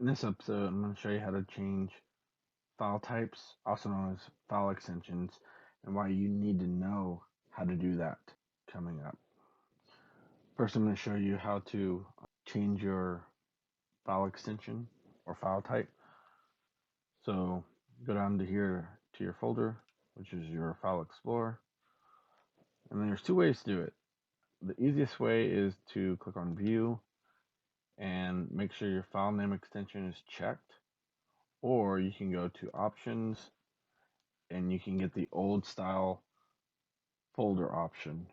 In this episode, I'm going to show you how to change file types, also known as file extensions, and why you need to know how to do that coming up. First, I'm going to show you how to change your file extension or file type. So go down to here to your folder, which is your File Explorer. And there's two ways to do it. The easiest way is to click on View and make sure your file name extension is checked. Or you can go to Options and you can get the old style folder option.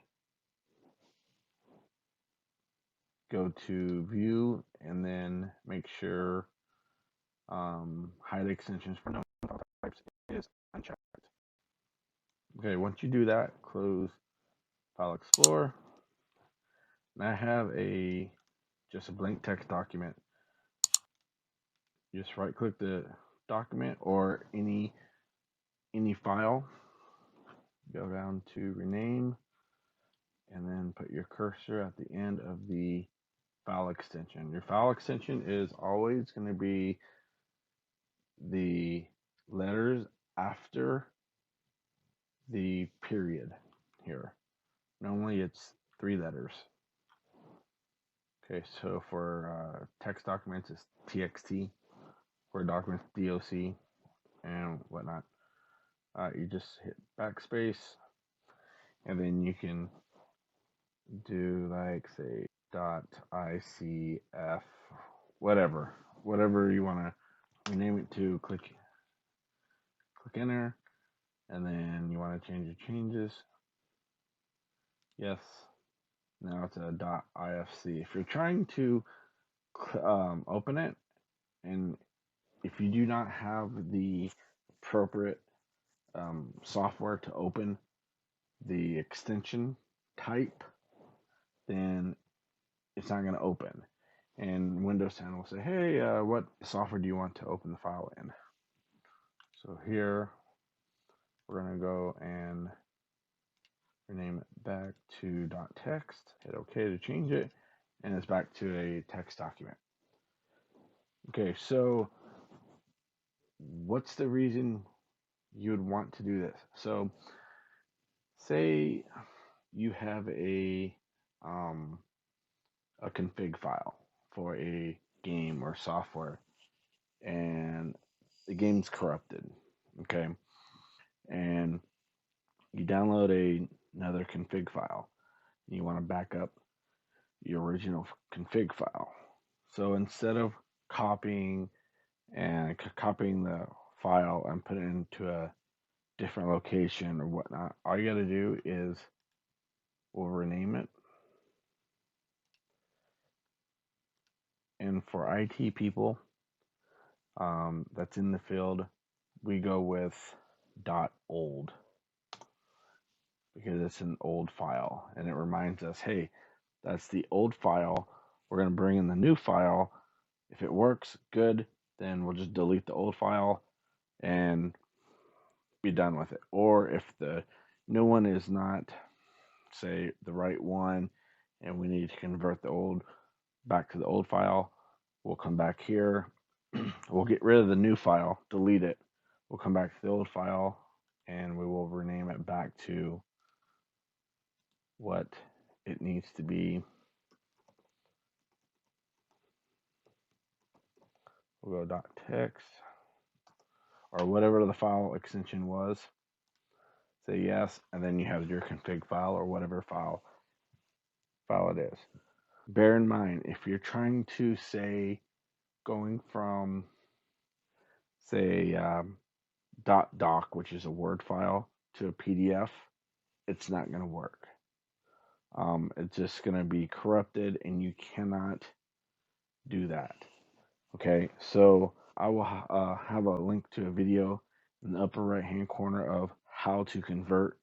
Go to View and then make sure Hide Extensions for known file types is unchecked. Okay, once you do that, close File Explorer. And I have just a blank text document. Just right click the document or any file. Go down to rename and then put your cursor at the end of the file extension. Your file extension is always going to be the letters after the period here. Normally it's 3 letters. Okay, so for text documents it's TXT, for documents DOC and whatnot. You just hit backspace and then you can do like say .ICF, whatever you want to rename it to. Click enter, and then you want to change your changes. Yes, now it's a .ifc. If you're trying to open it, and if you do not have the appropriate software to open the extension type, then it's not going to open. And Windows 10 will say, hey, what software do you want to open the file in? So here, we're going to go and rename it back to .text. Hit OK to change it, and it's back to a text document. Okay, so what's the reason you would want to do this? So say you have a config file for a game or software, and the game's corrupted, okay? And you download another config file. And you want to back up your original config file. So instead of copying the file and put it into a different location or whatnot, all you got to do is we'll rename it. And for IT people that's in the field, we go with .old because it's an old file and it reminds us, hey, that's the old file. We're going to bring in the new file. If it works, good. Then we'll just delete the old file and be done with it. Or if the new one is not, say, the right one, and we need to convert the old back to the old file, we'll come back here. We'll get rid of the new file, delete it. We'll come back to the old file, and we will rename it back to what it needs to be. We'll go .text or whatever the file extension was. Say yes, and then you have your config file or whatever file it is. Bear in mind, if you're trying to say going from say .doc, which is a Word file, to a PDF, it's not going to work. It's just going to be corrupted, and you cannot do that. Okay, so I will have a link to a video in the upper right hand corner of how to convert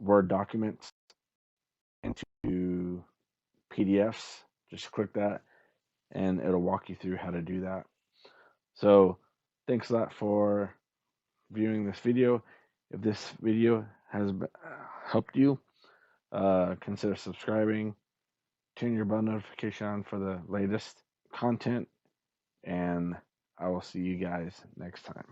Word documents into PDFs. Just click that and it'll walk you through how to do that. So thanks a lot for viewing this video. If this video has helped you, consider subscribing, turn your bell notification on for the latest content, and I will see you guys next time.